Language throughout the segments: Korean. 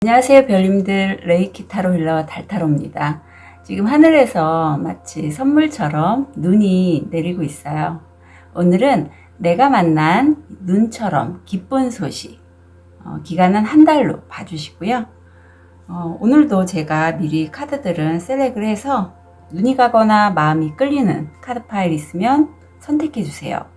안녕하세요 별님들, 레이키 타로 힐러 달타로입니다. 지금 하늘에서 마치 선물처럼 눈이 내리고 있어요. 오늘은 내가 만난 눈처럼 기쁜 소식, 기간은 한 달로 봐주시고요. 오늘도 제가 미리 카드들은 셀렉을 해서 눈이 가거나 마음이 끌리는 카드 파일 있으면 선택해 주세요.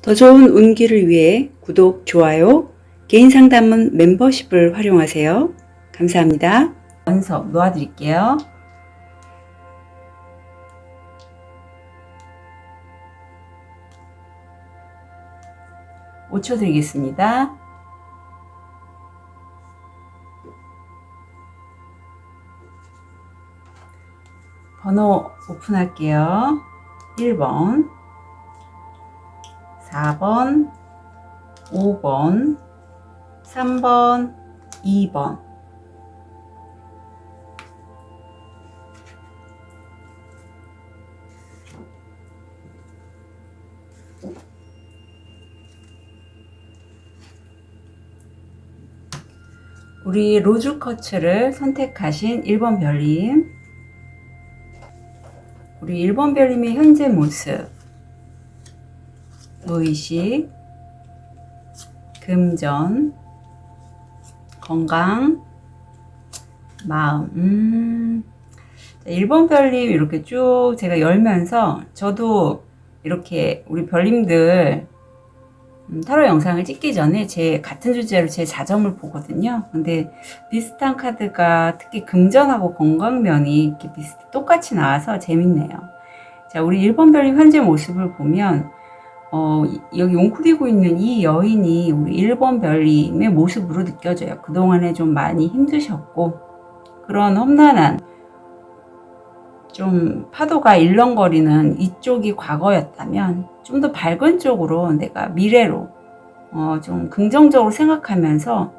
더 좋은 운기를 위해 구독, 좋아요, 개인 상담은 멤버십을 활용하세요. 감사합니다. 원석 놓아드릴게요. (5초) 드리겠습니다. 번호 오픈할게요. 1번, 4번, 5번, 3번, 2번. 우리 로즈커츠를 선택하신 1번 별님, 우리 1번 별님의 현재 모습, 무의식, 금전, 건강, 마음. 1번 별님 이렇게 쭉 제가 열면서 저도 이렇게 우리 별님들 타로 영상을 찍기 전에 제 같은 주제로 제 자점을 보거든요. 근데 비슷한 카드가 특히 금전하고 건강면이 이렇게 똑같이 나와서 재밌네요. 자, 우리 1번 별님 현재 모습을 보면 여기 웅크리고 있는 이 여인이 우리 1번 별님의 모습으로 느껴져요. 그동안에 좀 많이 힘드셨고 그런 험난한 좀 파도가 일렁거리는 이쪽이 과거였다면 좀 더 밝은 쪽으로 내가 미래로 좀 긍정적으로 생각하면서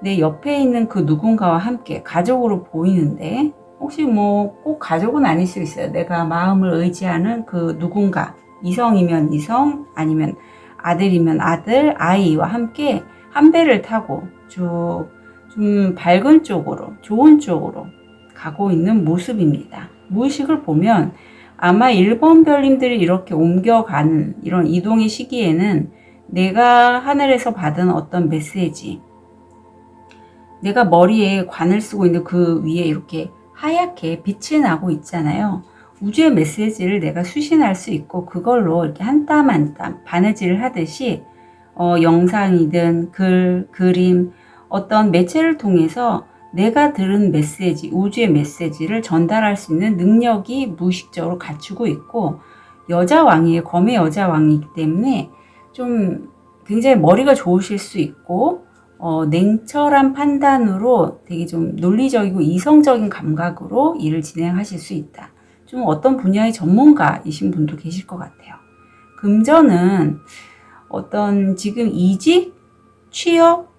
내 옆에 있는 그 누군가와 함께 가족으로 보이는데 혹시 뭐 꼭 가족은 아닐 수 있어요. 내가 마음을 의지하는 그 누군가, 이성이면 이성, 아니면 아들이면 아들, 아이와 함께 한 배를 타고 쭉 좀 밝은 쪽으로, 좋은 쪽으로 가고 있는 모습입니다. 무의식을 보면 아마 1번 별님들이 이렇게 옮겨가는 이런 이동의 시기에는 내가 하늘에서 받은 어떤 메시지, 내가 머리에 관을 쓰고 있는 그 위에 이렇게 하얗게 빛이 나고 있잖아요. 우주의 메시지를 내가 수신할 수 있고 그걸로 이렇게 한 땀 한 땀 바느질을 하듯이 영상이든 글, 그림, 어떤 매체를 통해서 내가 들은 메시지, 우주의 메시지를 전달할 수 있는 능력이 무의식적으로 갖추고 있고 여자왕이에요. 검의 여자왕이기 때문에 좀 굉장히 머리가 좋으실 수 있고 냉철한 판단으로 되게 좀 논리적이고 이성적인 감각으로 일을 진행하실 수 있다. 좀 어떤 분야의 전문가이신 분도 계실 것 같아요. 금전은 어떤 지금 이직, 취업,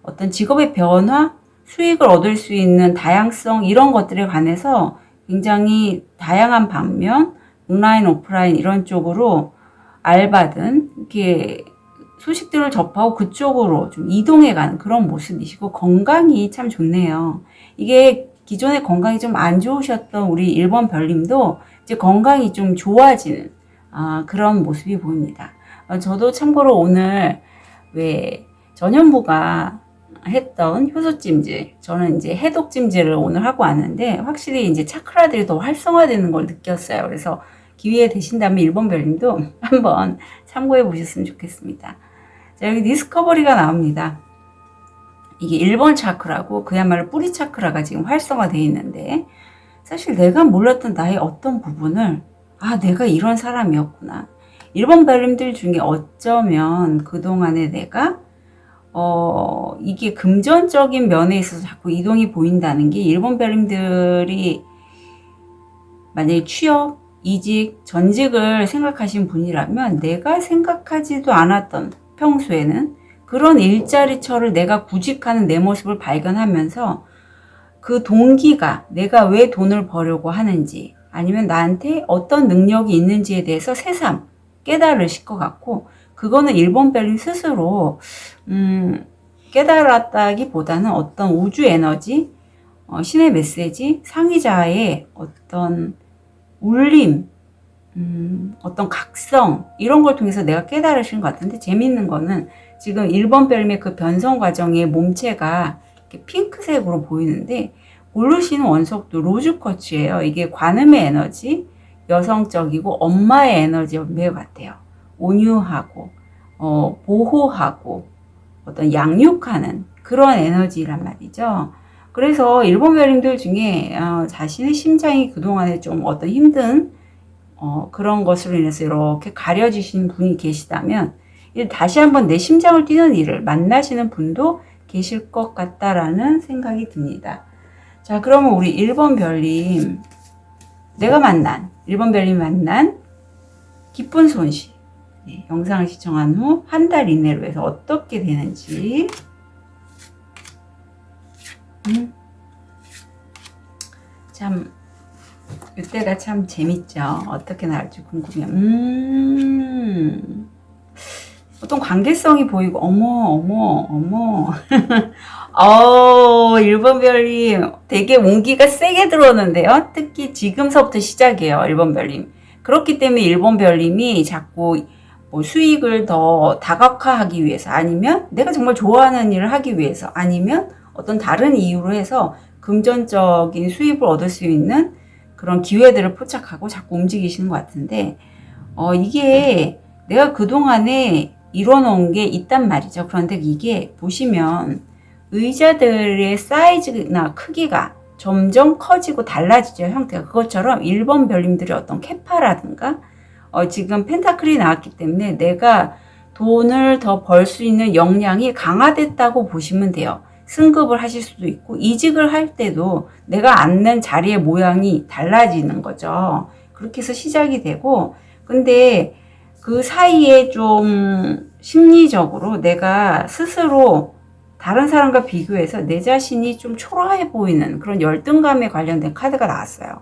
어떤 직업의 변화, 수익을 얻을 수 있는 다양성 이런 것들에 관해서 굉장히 다양한 방면, 온라인, 오프라인 이런 쪽으로 알바든 이렇게 소식들을 접하고 그쪽으로 좀 이동해가는 그런 모습이시고 건강이 참 좋네요. 이게 기존에 건강이 좀 안 좋으셨던 우리 1번 별님도 이제 건강이 좀 좋아지는 그런 모습이 보입니다. 저도 참고로 오늘 왜 전현무가 했던 효소찜질, 저는 이제 해독찜질을 오늘 하고 왔는데 확실히 이제 차크라들이 더 활성화되는 걸 느꼈어요. 그래서 기회 되신다면 1번 별님도 한번 참고해 보셨으면 좋겠습니다. 자, 여기 디스커버리가 나옵니다. 이게 1번 차크라고 그야말로 뿌리 차크라가 지금 활성화되어 있는데 사실 내가 몰랐던 나의 어떤 부분을 내가 이런 사람이었구나. 1번 별님들 중에 어쩌면 그동안에 내가 이게 금전적인 면에 있어서 자꾸 이동이 보인다는 게 1번 별님들이 만약에 취업, 이직, 전직을 생각하신 분이라면 내가 생각하지도 않았던 평소에는 그런 일자리처를 내가 구직하는 내 모습을 발견하면서 그 동기가 내가 왜 돈을 벌려고 하는지 아니면 나한테 어떤 능력이 있는지에 대해서 새삼 깨달으실 것 같고 그거는 1번 별님 스스로 깨달았다기보다는 어떤 우주 에너지, 신의 메시지, 상위자의 어떤 울림, 어떤 각성, 이런 걸 통해서 내가 깨달으신 것 같은데, 재밌는 거는 지금 1번 별님의 그 변성 과정의 몸체가 이렇게 핑크색으로 보이는데, 고르시는 원석도 로즈쿼츠예요. 이게 관음의 에너지, 여성적이고 엄마의 에너지 매우 같아요. 온유하고 보호하고 어떤 양육하는 그런 에너지란 말이죠. 그래서 일본 별님들 중에 자신의 심장이 그동안에 좀 어떤 힘든 그런 것으로 인해서 이렇게 가려지신 분이 계시다면 다시 한번 내 심장을 뛰는 일을 만나시는 분도 계실 것 같다라는 생각이 듭니다. 자, 그러면 우리 1번 별님, 내가 만난 1번 별님 만난 기쁜 손실, 네, 영상을 시청한 후 한 달 이내로 해서 어떻게 되는지. 참 이때가 참 재밌죠. 어떻게 나올지 궁금해요. 어떤 관계성이 보이고, 어머. 1번 별님 되게 온기가 세게 들어오는데요. 특히 지금서부터 시작이에요. 1번 별님. 그렇기 때문에 1번 별님이 자꾸 뭐 수익을 더 다각화하기 위해서, 아니면 내가 정말 좋아하는 일을 하기 위해서, 아니면 어떤 다른 이유로 해서 금전적인 수입을 얻을 수 있는 그런 기회들을 포착하고 자꾸 움직이시는 것 같은데, 이게 내가 그동안에 이뤄놓은 게 있단 말이죠. 그런데 이게 보시면 의자들의 사이즈나 크기가 점점 커지고 달라지죠. 형태가. 그것처럼 1번 별님들의 어떤 캐파라든가 지금 펜타클이 나왔기 때문에 내가 돈을 더 벌 수 있는 역량이 강화됐다고 보시면 돼요. 승급을 하실 수도 있고, 이직을 할 때도 내가 앉는 자리의 모양이 달라지는 거죠. 그렇게 해서 시작이 되고, 근데 그 사이에 좀 심리적으로 내가 스스로 다른 사람과 비교해서 내 자신이 좀 초라해 보이는 그런 열등감에 관련된 카드가 나왔어요.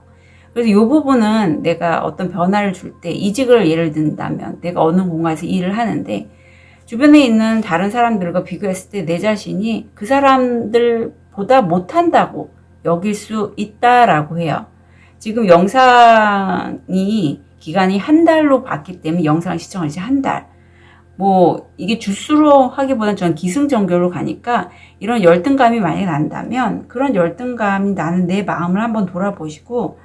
그래서 이 부분은 내가 어떤 변화를 줄 때, 이직을 예를 든다면 내가 어느 공간에서 일을 하는데 주변에 있는 다른 사람들과 비교했을 때 내 자신이 그 사람들보다 못한다고 여길 수 있다라고 해요. 지금 영상이 기간이 한 달로 봤기 때문에 영상을 시청한 지 한 달. 뭐 이게 주수로 하기보다는 저는 기승전결로 가니까 이런 열등감이 많이 난다면, 그런 열등감이 나는 내 마음을 한번 돌아보시고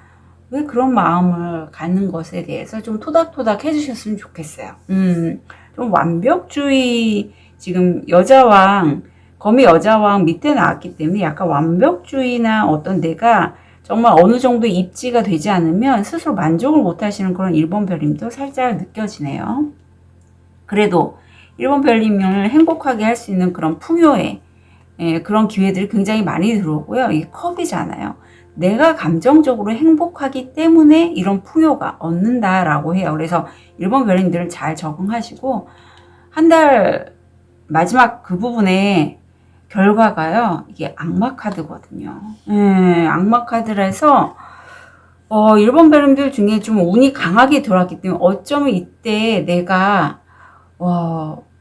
왜 그런 마음을 갖는 것에 대해서 좀 토닥토닥 해주셨으면 좋겠어요. 좀 완벽주의, 지금 여자왕, 거미 여자왕 밑에 나왔기 때문에 약간 완벽주의나 어떤 내가 정말 어느 정도 입지가 되지 않으면 스스로 만족을 못 하시는 그런 1번 별님도 살짝 느껴지네요. 그래도 1번 별님을 행복하게 할 수 있는 그런 풍요의 그런 기회들이 굉장히 많이 들어오고요. 이게 컵이잖아요. 내가 감정적으로 행복하기 때문에 이런 풍요가 얻는다라고 해요. 그래서 1번 별님들은 잘 적응하시고, 한 달 마지막 그 부분에 결과가요, 이게 악마 카드거든요. 악마 카드라서 1번 별님들 중에 좀 운이 강하게 돌았기 때문에 어쩌면 이때 내가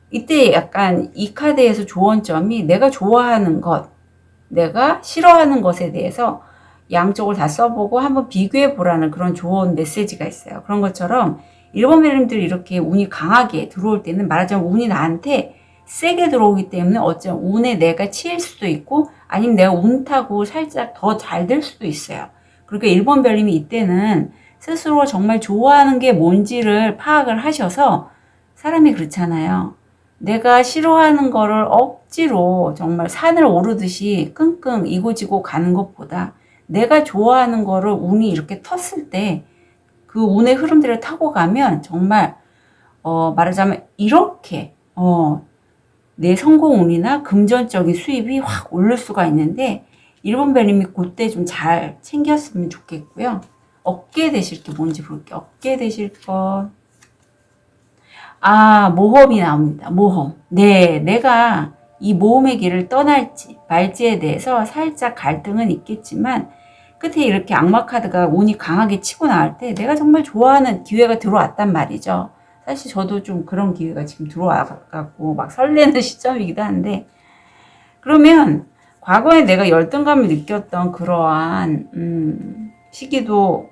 이때 약간 이 카드에서 조언점이, 내가 좋아하는 것, 내가 싫어하는 것에 대해서 양쪽을 다 써보고 한번 비교해 보라는 그런 좋은 메시지가 있어요. 그런 것처럼 1번 별님들이 이렇게 운이 강하게 들어올 때는, 말하자면 운이 나한테 세게 들어오기 때문에 어쩌면 운에 내가 치일 수도 있고, 아니면 내가 운 타고 살짝 더 잘 될 수도 있어요. 그러니까 1번 별님이 이때는 스스로 정말 좋아하는 게 뭔지를 파악을 하셔서, 사람이 그렇잖아요. 내가 싫어하는 거를 억지로 정말 산을 오르듯이 끙끙 이고지고 가는 것보다 내가 좋아하는 거를 운이 이렇게 텄을 때 그 운의 흐름들을 타고 가면 정말 말하자면 이렇게 내 성공 운이나 금전적인 수입이 확 오를 수가 있는데, 1번 별님이 그때 좀 잘 챙겼으면 좋겠고요. 얻게 되실 게 뭔지 볼게요. 얻게 되실 것. 모험이 나옵니다. 모험. 네, 내가 이 모험의 길을 떠날지 말지에 대해서 살짝 갈등은 있겠지만, 끝에 이렇게 악마 카드가 운이 강하게 치고 나올 때 내가 정말 좋아하는 기회가 들어왔단 말이죠. 사실 저도 좀 그런 기회가 지금 들어와갖고 막 설레는 시점이기도 한데, 그러면 과거에 내가 열등감을 느꼈던 그러한 시기도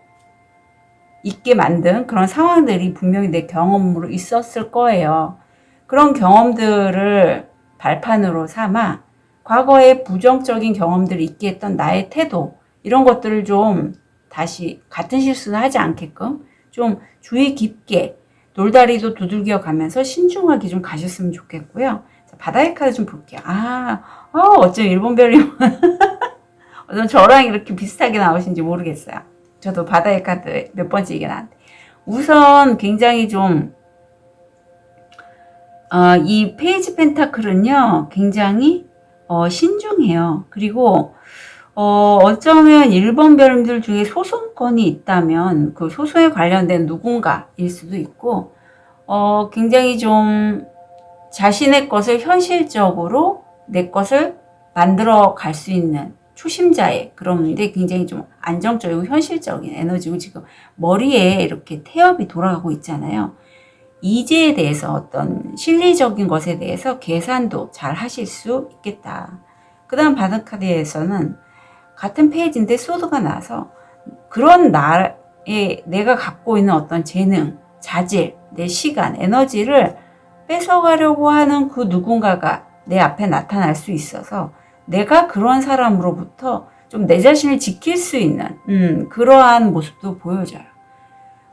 있게 만든 그런 상황들이 분명히 내 경험으로 있었을 거예요. 그런 경험들을 발판으로 삼아 과거에 부정적인 경험들이 있게 했던 나의 태도, 이런 것들을 좀 다시 같은 실수는 하지 않게끔 좀 주의 깊게 돌다리도 두들겨 가면서 신중하게 좀 가셨으면 좋겠고요. 자, 바다의 카드 좀 볼게요. 어쩜 일본 별이 어쩜 저랑 이렇게 비슷하게 나오신지 모르겠어요. 저도 바다의 카드 몇 번째 이게 나왔는데, 우선 굉장히 좀 이 페이지 펜타클은요 굉장히 신중해요. 그리고 어쩌면 1번 별님들 중에 소송권이 있다면 그 소송에 관련된 누군가일 수도 있고, 굉장히 좀 자신의 것을 현실적으로 내 것을 만들어 갈 수 있는 초심자의 그런 분인데, 굉장히 좀 안정적이고 현실적인 에너지고, 지금 머리에 이렇게 태엽이 돌아가고 있잖아요. 이제에 대해서 어떤 실리적인 것에 대해서 계산도 잘 하실 수 있겠다. 그 다음 받은 카드에서는 같은 페이지인데 소드가 나서 그런 나의 내가 갖고 있는 어떤 재능, 자질, 내 시간, 에너지를 뺏어가려고 하는 그 누군가가 내 앞에 나타날 수 있어서 내가 그런 사람으로부터 좀 내 자신을 지킬 수 있는 그러한 모습도 보여져요.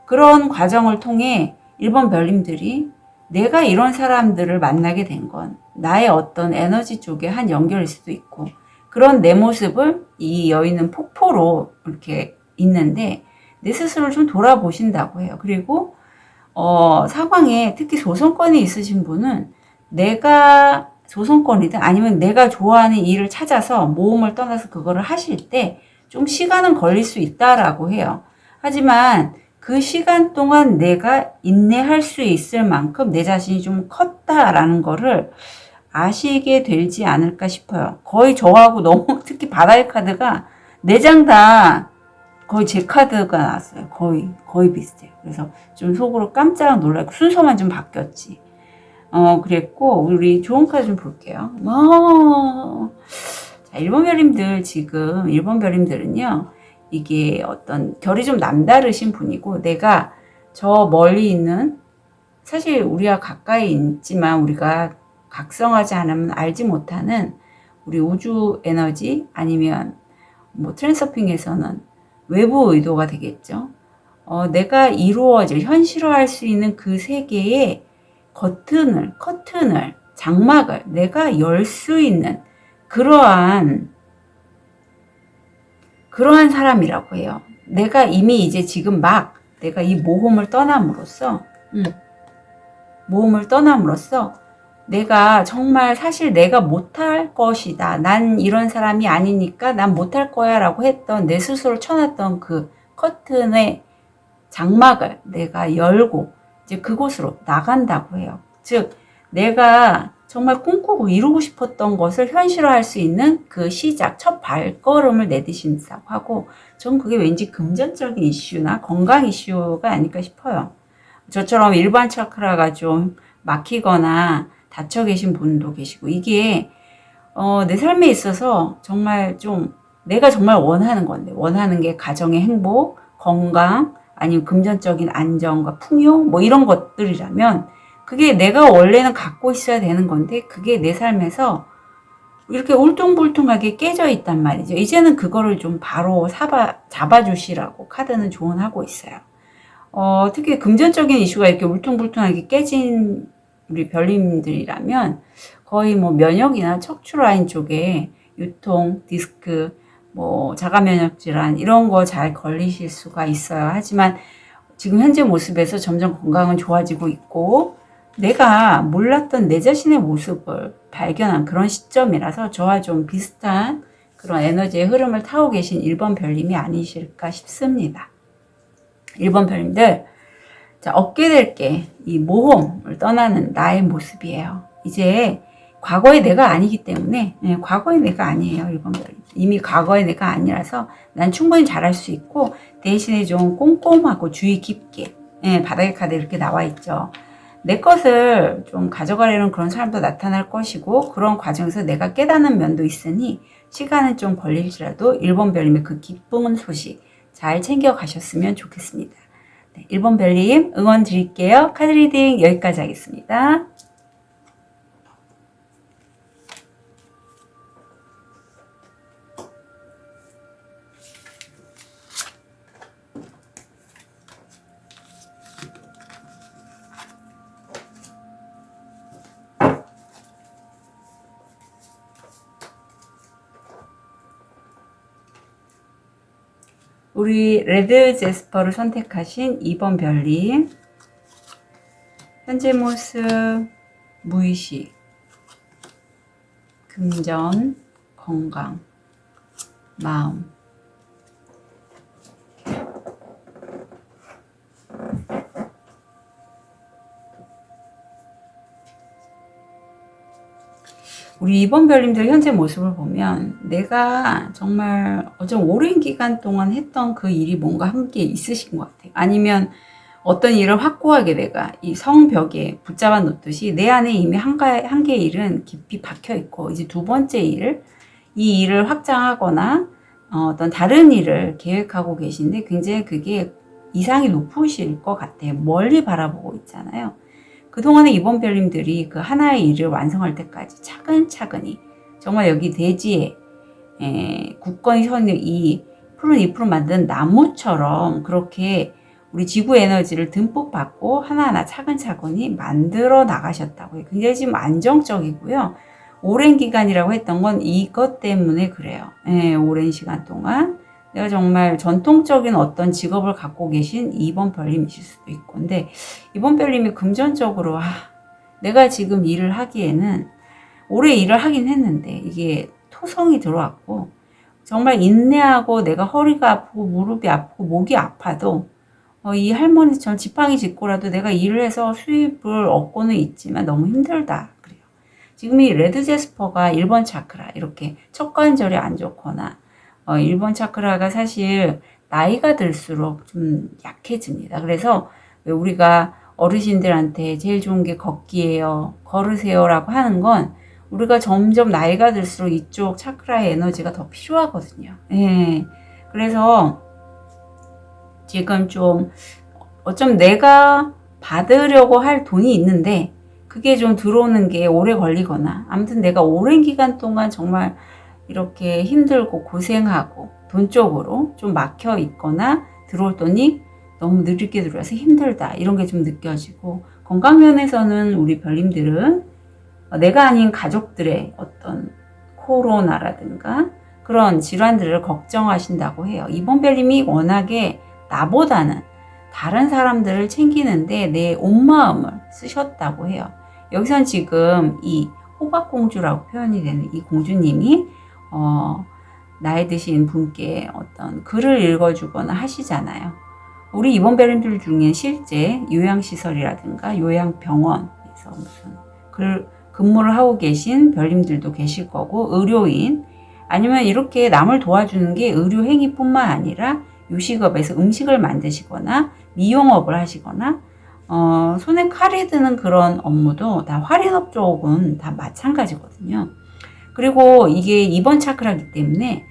그런 과정을 통해 1번 별님들이 내가 이런 사람들을 만나게 된 건 나의 어떤 에너지 쪽에 한 연결일 수도 있고, 그런 내 모습을 이 여인은 폭포로 이렇게 있는데 내 스스로를 좀 돌아보신다고 해요. 그리고 상황에 특히 소송권이 있으신 분은 내가 소송권이든 아니면 내가 좋아하는 일을 찾아서 모험을 떠나서 그거를 하실 때 좀 시간은 걸릴 수 있다라고 해요. 하지만 그 시간 동안 내가 인내할 수 있을 만큼 내 자신이 좀 컸다라는 거를 아시게 되지 않을까 싶어요. 거의 저하고 너무, 특히 바다의 카드가 4장 다 거의 제 카드가 나왔어요. 거의 비슷해요. 그래서 좀 속으로 깜짝 놀라고 순서만 좀 바뀌었지. 그랬고, 우리 좋은 카드 좀 볼게요. 자, 1번 별님들, 지금 1번 별님들은요, 이게 어떤 결이 좀 남다르신 분이고, 내가 저 멀리 있는, 사실 우리와 가까이 있지만 우리가 각성하지 않으면 알지 못하는 우리 우주 에너지, 아니면 뭐 트랜서핑에서는 외부 의도가 되겠죠. 내가 이루어질, 현실화할 수 있는 그 세계의 커튼을, 장막을 내가 열 수 있는 그러한 사람이라고 해요. 내가 이미 이제 지금 내가 이 모험을 떠남으로써 내가 정말 사실 내가 못할 것이다. 난 이런 사람이 아니니까 난 못할 거야 라고 했던 내 스스로 쳐놨던 그 커튼의 장막을 내가 열고 이제 그곳으로 나간다고 해요. 즉 내가 정말 꿈꾸고 이루고 싶었던 것을 현실화할 수 있는 그 시작, 첫 발걸음을 내디신다고 하고, 전 그게 왠지 금전적인 이슈나 건강 이슈가 아닐까 싶어요. 저처럼 일반 차크라가 좀 막히거나 닫혀 계신 분도 계시고, 이게 내 삶에 있어서 정말 좀 내가 정말 원하는 건데, 원하는 게 가정의 행복, 건강, 아니면 금전적인 안정과 풍요 뭐 이런 것들이라면 그게 내가 원래는 갖고 있어야 되는 건데 그게 내 삶에서 이렇게 울퉁불퉁하게 깨져 있단 말이죠. 이제는 그거를 좀 바로 잡아주시라고 카드는 조언하고 있어요. 특히 금전적인 이슈가 이렇게 울퉁불퉁하게 깨진 우리 별님들이라면 거의 뭐 면역이나 척추 라인 쪽에 유통, 디스크, 뭐 자가 면역 질환 이런 거 잘 걸리실 수가 있어요. 하지만 지금 현재 모습에서 점점 건강은 좋아지고 있고 내가 몰랐던 내 자신의 모습을 발견한 그런 시점이라서 저와 좀 비슷한 그런 에너지의 흐름을 타고 계신 1번 별님이 아니실까 싶습니다. 1번 별님들, 자, 얻게 될 게 이 모험을 떠나는 나의 모습이에요. 이제 과거의 내가 아니기 때문에, 과거의 내가 아니에요. 1번 별님. 이미 과거의 내가 아니라서 난 충분히 잘할 수 있고, 대신에 좀 꼼꼼하고 주의 깊게, 바닥의 카드 이렇게 나와 있죠. 내 것을 좀 가져가려는 그런 사람도 나타날 것이고, 그런 과정에서 내가 깨닫는 면도 있으니 시간은 좀 걸릴지라도 1번 별님의 그 기쁜 소식 잘 챙겨 가셨으면 좋겠습니다. 네, 1번 별님 응원 드릴게요. 카드 리딩 여기까지 하겠습니다. 우리 레드 제스퍼를 선택하신 2번 별님, 현재 모습, 무의식, 금전, 건강, 마음. 우리 2번 별님들 현재 모습을 보면 내가 정말 좀 오랜 기간 동안 했던 그 일이 뭔가 함께 있으신 것 같아요. 아니면 어떤 일을 확고하게 내가 이 성벽에 붙잡아 놓듯이 내 안에 이미 한 개의 일은 깊이 박혀 있고, 이제 두 번째 이 일을 확장하거나 어떤 다른 일을 계획하고 계신데 굉장히 그게 이상이 높으실 것 같아요. 멀리 바라보고 있잖아요. 그동안에 2번 별님들이 그 하나의 일을 완성할 때까지 차근차근히 정말 여기 대지에 굳건히 서 있는 이 푸른 잎으로 만든 나무처럼 그렇게 우리 지구 에너지를 듬뿍 받고 하나하나 차근차근히 만들어 나가셨다고요. 굉장히 지금 안정적이고요. 오랜 기간이라고 했던 건 이것 때문에 그래요. 오랜 시간 동안 내가 정말 전통적인 어떤 직업을 갖고 계신 2번 별님이실 수도 있고, 근데 2번 별님이 금전적으로 내가 지금 일을 하기에는 오래 일을 하긴 했는데 이게 토성이 들어왔고 정말 인내하고 내가 허리가 아프고 무릎이 아프고 목이 아파도 이 할머니처럼 지팡이 짚고라도 내가 일을 해서 수입을 얻고는 있지만 너무 힘들다 그래요. 지금 이 레드 제스퍼가 1번 차크라, 이렇게 척관절이 안 좋거나 1번 차크라가 사실 나이가 들수록 좀 약해집니다. 그래서 왜 우리가 어르신들한테 제일 좋은 게 걷기예요, 걸으세요 라고 하는 건 우리가 점점 나이가 들수록 이쪽 차크라의 에너지가 더 필요하거든요. 그래서 지금 좀 어쩜 내가 받으려고 할 돈이 있는데 그게 좀 들어오는 게 오래 걸리거나, 아무튼 내가 오랜 기간 동안 정말 이렇게 힘들고 고생하고 돈 쪽으로 좀 막혀 있거나 들어올 돈이 너무 느리게 들어와서 힘들다, 이런 게 좀 느껴지고, 건강 면에서는 우리 별님들은 내가 아닌 가족들의 어떤 코로나라든가 그런 질환들을 걱정하신다고 해요. 2번 별님이 워낙에 나보다는 다른 사람들을 챙기는데 내 온 마음을 쓰셨다고 해요. 여기선 지금 이 호박공주라고 표현이 되는 이 공주님이 나이 드신 분께 어떤 글을 읽어주거나 하시잖아요. 우리 2번 별님들 중에 실제 요양시설이라든가 요양병원에서 무슨 근무를 하고 계신 별님들도 계실 거고, 의료인, 아니면 이렇게 남을 도와주는 게 의료행위뿐만 아니라 요식업에서 음식을 만드시거나 미용업을 하시거나 손에 칼이 드는 그런 업무도 다 활인업 쪽은 다 마찬가지거든요. 그리고 이게 2번 차크라기 때문에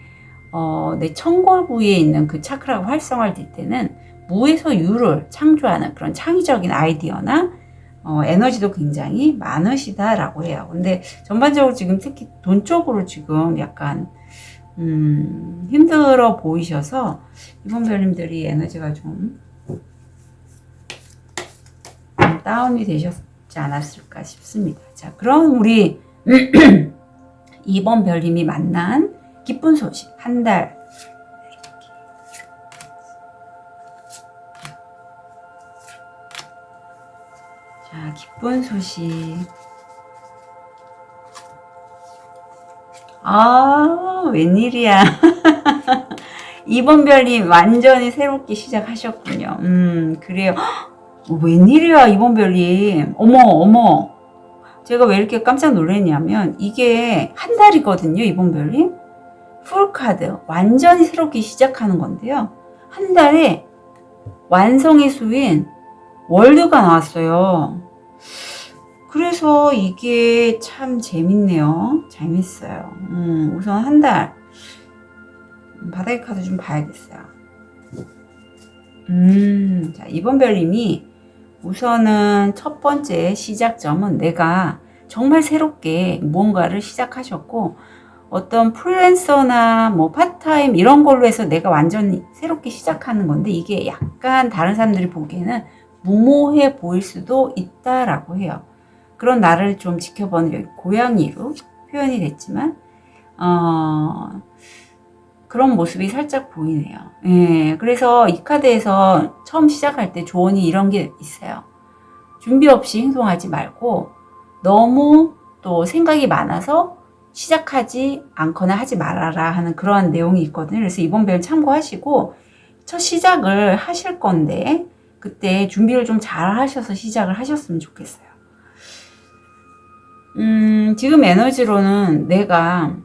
내 청골 부위에 있는 그 차크라가 활성화될 때는 무에서 유를 창조하는 그런 창의적인 아이디어나 에너지도 굉장히 많으시다라고 해요. 근데 전반적으로 지금 특히 돈 쪽으로 지금 약간 힘들어 보이셔서 2번 별님들이 에너지가 좀 다운이 되셨지 않았을까 싶습니다. 자, 그럼 우리 2번 별님이 만난 기쁜 소식 한 달, 자, 기쁜 소식. 웬일이야. 2번 별님 완전히 새롭게 시작하셨군요. 그래요. 웬일이야, 2번 별님. 어머. 제가 왜 이렇게 깜짝 놀랐냐면 이게 한 달이거든요, 2번 별님. 풀카드 완전히 새롭게 시작하는 건데요. 한 달에 완성의 수인 월드가 나왔어요. 그래서 이게 참 재밌네요. 재밌어요. 우선 한 달. 바닥의 카드 좀 봐야겠어요. 자, 이번 별님이 우선은 첫 번째 시작점은 내가 정말 새롭게 무언가를 시작하셨고, 어떤 프리랜서나 뭐 파트타임 이런 걸로 해서 내가 완전히 새롭게 시작하는 건데, 이게 약간 다른 사람들이 보기에는 무모해 보일 수도 있다라고 해요. 그런 나를 좀 지켜보는, 여기 고양이로 표현이 됐지만 그런 모습이 살짝 보이네요. 예, 그래서 이 카드에서 처음 시작할 때 조언이 이런 게 있어요. 준비 없이 행동하지 말고 너무 또 생각이 많아서 시작하지 않거나 하지 말아라 하는 그런 내용이 있거든요. 그래서 이번 별 참고하시고 첫 시작을 하실 건데 그때 준비를 좀 잘 하셔서 시작을 하셨으면 좋겠어요. 지금 에너지로는 내가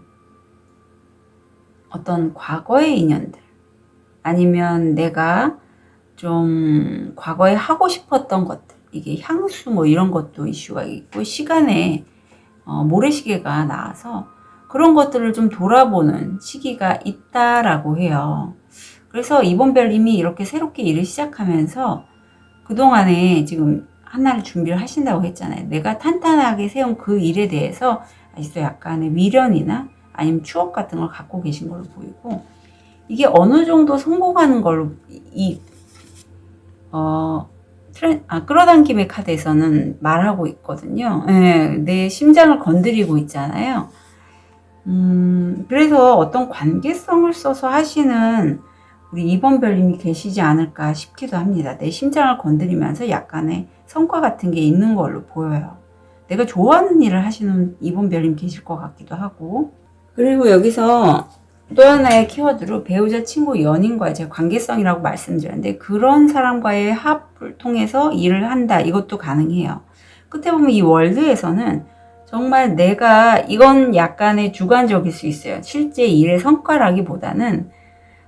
어떤 과거의 인연들 아니면 내가 좀 과거에 하고 싶었던 것들, 이게 향수 뭐 이런 것도 이슈가 있고, 시간에 모래시계가 나와서 그런 것들을 좀 돌아보는 시기가 있다라고 해요. 그래서 이번 별님이 이렇게 새롭게 일을 시작하면서 그동안에 지금 하나를 준비를 하신다고 했잖아요. 내가 탄탄하게 세운 그 일에 대해서 아직도 약간의 미련이나 아니면 추억 같은 걸 갖고 계신 걸로 보이고, 이게 어느 정도 성공하는 걸로 끌어당김의 카드에서는 말하고 있거든요. 예, 내 심장을 건드리고 있잖아요. 그래서 어떤 관계성을 써서 하시는 우리 이번 별님이 계시지 않을까 싶기도 합니다. 내 심장을 건드리면서 약간의 성과 같은 게 있는 걸로 보여요. 내가 좋아하는 일을 하시는 이번 별님 계실 것 같기도 하고, 그리고 여기서 또 하나의 키워드로 배우자, 친구, 연인과의 제 관계성이라고 말씀드렸는데, 그런 사람과의 합을 통해서 일을 한다, 이것도 가능해요. 끝에 보면 이 월드에서는 정말 내가, 이건 약간의 주관적일 수 있어요. 실제 일의 성과라기보다는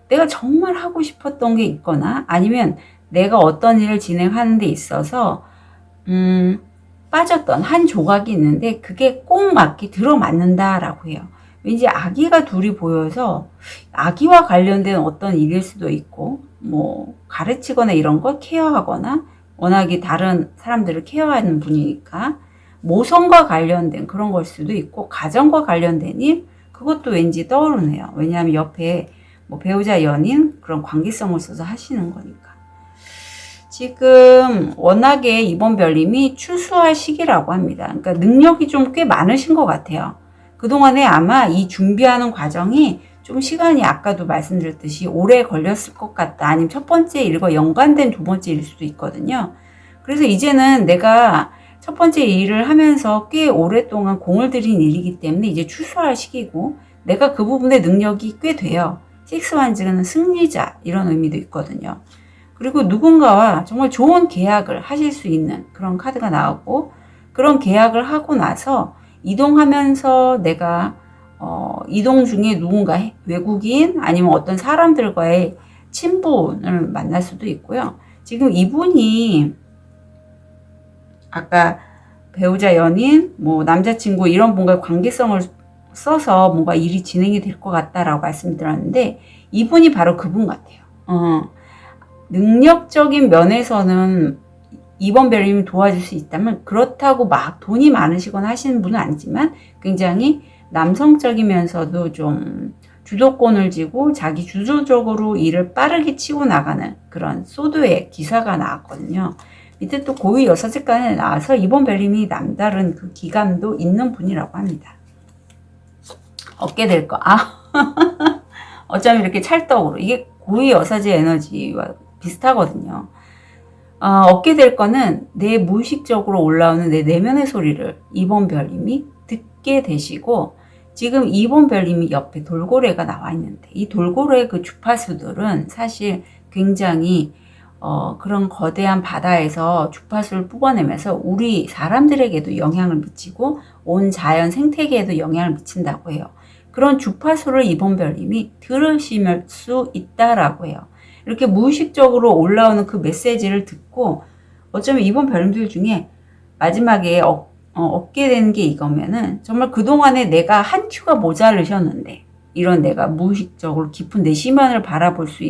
내가 정말 하고 싶었던 게 있거나 아니면 내가 어떤 일을 진행하는 데 있어서 빠졌던 한 조각이 있는데 그게 꼭 맞게 들어맞는다라고 해요. 왠지 아기가 둘이 보여서 아기와 관련된 어떤 일일 수도 있고, 뭐 가르치거나 이런 걸 케어하거나, 워낙에 다른 사람들을 케어하는 분이니까 모성과 관련된 그런 걸 수도 있고, 가정과 관련된 일, 그것도 왠지 떠오르네요. 왜냐하면 옆에 뭐 배우자, 연인 그런 관계성을 써서 하시는 거니까. 지금 워낙에 이번 별님이 추수할 시기라고 합니다. 그러니까 능력이 좀 꽤 많으신 것 같아요. 그동안에 아마 이 준비하는 과정이 좀 시간이 아까도 말씀드렸듯이 오래 걸렸을 것 같다. 아니면 첫 번째 일과 연관된 두 번째 일일 수도 있거든요. 그래서 이제는 내가 첫 번째 일을 하면서 꽤 오랫동안 공을 들인 일이기 때문에 이제 추수할 시기고, 내가 그 부분의 능력이 꽤 돼요. 식스완즈는 승리자 이런 의미도 있거든요. 그리고 누군가와 정말 좋은 계약을 하실 수 있는 그런 카드가 나오고, 그런 계약을 하고 나서 이동하면서 내가 이동 중에 누군가 외국인 아니면 어떤 사람들과의 친분을 만날 수도 있고요. 지금 이분이 아까 배우자, 연인, 뭐 남자친구 이런 뭔가 관계성을 써서 뭔가 일이 진행이 될 것 같다라고 말씀드렸는데, 이분이 바로 그분 같아요. 능력적인 면에서는 이번 별님이 도와줄 수 있다면, 그렇다고 막 돈이 많으시거나 하시는 분은 아니지만 굉장히 남성적이면서도 좀 주도권을 쥐고 자기 주도적으로 일을 빠르게 치고 나가는 그런 소드의 기사가 나왔거든요. 밑에 또 고위 여사제까지 나와서 이번 별님이 남다른 그 기감도 있는 분이라고 합니다. 얻게 될 거. 어쩌면 이렇게 찰떡으로. 이게 고위 여사제 에너지와 비슷하거든요. 얻게 될 거는 내 무의식적으로 올라오는 내 내면의 소리를 이번 별님이 듣게 되시고, 지금 이번 별님이 옆에 돌고래가 나와 있는데, 이 돌고래의 그 주파수들은 사실 굉장히 그런 거대한 바다에서 주파수를 뽑아내면서 우리 사람들에게도 영향을 미치고 온 자연 생태계에도 영향을 미친다고 해요. 그런 주파수를 이번 별님이 들으실 수 있다라고 해요. 이렇게 무의식적으로 올라오는 그 메시지를 듣고, 어쩌면 이번 별님들 중에 마지막에 얻게 되는 게 이거면은 정말 그동안에 내가 한 큐가 모자르셨는데 이런 내가 무의식적으로 깊은 내 심연을 바라볼 수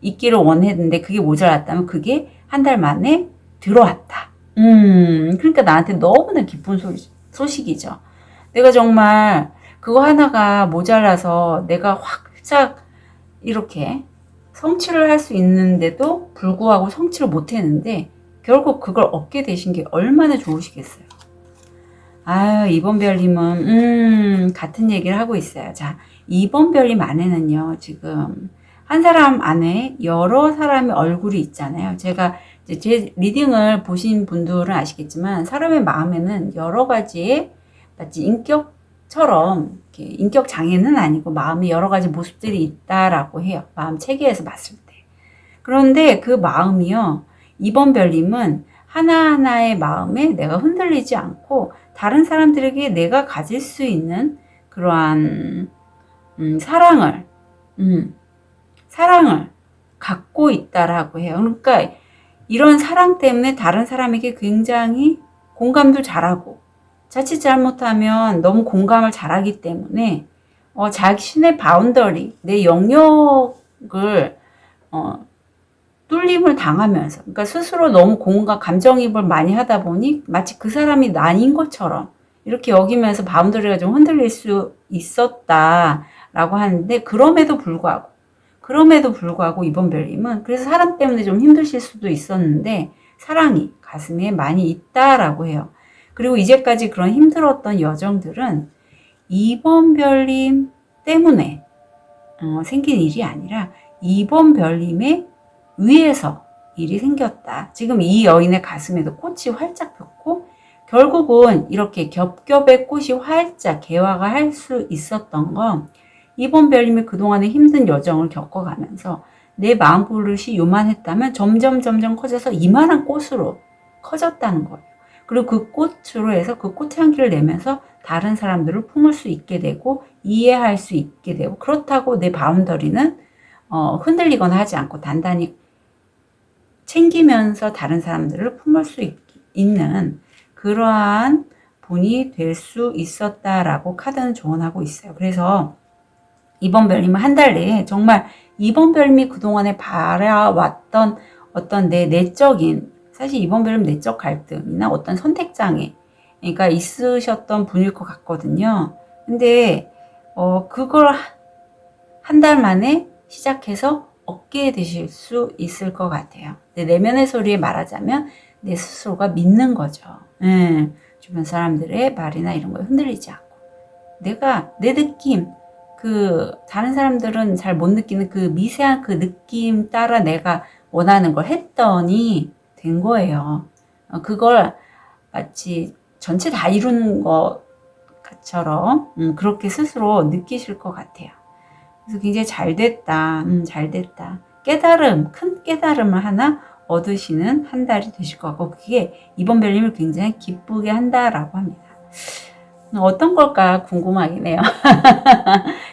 있기를 원했는데 그게 모자랐다면 그게 한 달 만에 들어왔다. 그러니까 나한테 너무나 기쁜 소식이죠. 내가 정말 그거 하나가 모자라서 내가 확 이렇게 성취를 할 수 있는데도 불구하고 성취를 못 했는데 결국 그걸 얻게 되신 게 얼마나 좋으시겠어요. 아유, 2번 별님은 같은 얘기를 하고 있어요. 자, 2번 별님 안에는요, 지금 한 사람 안에 여러 사람의 얼굴이 있잖아요. 제가 이제 제 리딩을 보신 분들은 아시겠지만 사람의 마음에는 여러 가지의 마치 인격처럼 인격 장애는 아니고 마음에 여러 가지 모습들이 있다라고 해요. 마음 체계에서 봤을 때. 그런데 그 마음이요, 2번 별님은 하나하나의 마음에 내가 흔들리지 않고 다른 사람들에게 내가 가질 수 있는 그러한 사랑을 갖고 있다라고 해요. 그러니까 이런 사랑 때문에 다른 사람에게 굉장히 공감도 잘하고 자칫 잘못하면 너무 공감을 잘하기 때문에 자신의 바운더리, 내 영역을 뚫림을 당하면서, 그러니까 스스로 너무 감정이입을 많이 하다 보니 마치 그 사람이 나인 것처럼 이렇게 여기면서 바운더리가 좀 흔들릴 수 있었다라고 하는데 그럼에도 불구하고 이번 별님은 그래서 사람 때문에 좀 힘드실 수도 있었는데 사랑이 가슴에 많이 있다라고 해요. 그리고 이제까지 그런 힘들었던 여정들은 이번 별님 때문에 생긴 일이 아니라 이번 별님의 위에서 일이 생겼다. 지금 이 여인의 가슴에도 꽃이 활짝 폈고 결국은 이렇게 겹겹의 꽃이 활짝 개화가 할 수 있었던 건 이번 별님이 그동안의 힘든 여정을 겪어가면서 내 마음그릇이 요만했다면 점점 커져서 이만한 꽃으로 커졌다는 거예요. 그리고 그 꽃으로 해서 그 꽃향기를 내면서 다른 사람들을 품을 수 있게 되고 이해할 수 있게 되고 그렇다고 내 바운더리는 흔들리거나 하지 않고 단단히 챙기면서 다른 사람들을 품을 수 있는 그러한 분이 될 수 있었다라고 카드는 조언하고 있어요. 그래서 이번 별님은 한 달 내에 정말 이번 별님이 그동안에 바라왔던 어떤 내 내적인, 사실 이번 별님 내적 갈등이나 어떤 선택장애가 있으셨던 분일 것 같거든요. 근데 그걸 한 달 만에 시작해서 얻게 되실 수 있을 것 같아요. 내 내면의 소리에 말하자면 내 스스로가 믿는 거죠. 주변 사람들의 말이나 이런 거에 흔들리지 않고 내가 내 느낌, 다른 사람들은 잘 못 느끼는 그 미세한 그 느낌 따라 내가 원하는 걸 했더니 된 거예요. 그걸 마치 전체 다 이루는 것처럼 그렇게 스스로 느끼실 것 같아요. 그래서 굉장히 잘 됐다. 큰 깨달음을 하나 얻으시는 한 달이 되실 것 같고, 그게 이번 별님을 굉장히 기쁘게 한다라고 합니다. 어떤 걸까 궁금하긴 해요.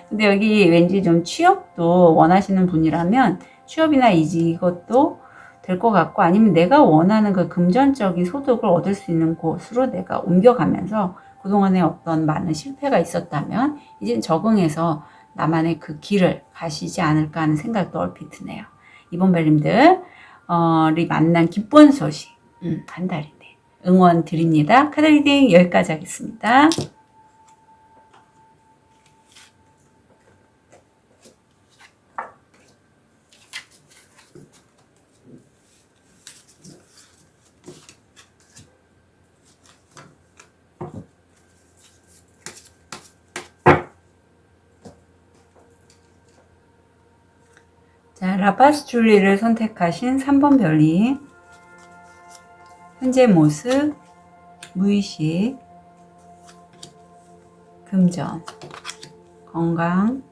근데 여기 왠지 좀 취업도 원하시는 분이라면 취업이나 이것도 될 것 같고, 아니면 내가 원하는 그 금전적인 소득을 얻을 수 있는 곳으로 내가 옮겨가면서 그동안에 어떤 많은 실패가 있었다면 이제 적응해서 나만의 그 길을 가시지 않을까 하는 생각도 얼핏 드네요. 이번 별님들이 만난 기쁜 소식 한 달인데 응원 드립니다. 카드 리딩 여기까지 하겠습니다. 자, 라파스줄리를 선택하신 3번 별님. 현재 모습, 무의식, 금전, 건강,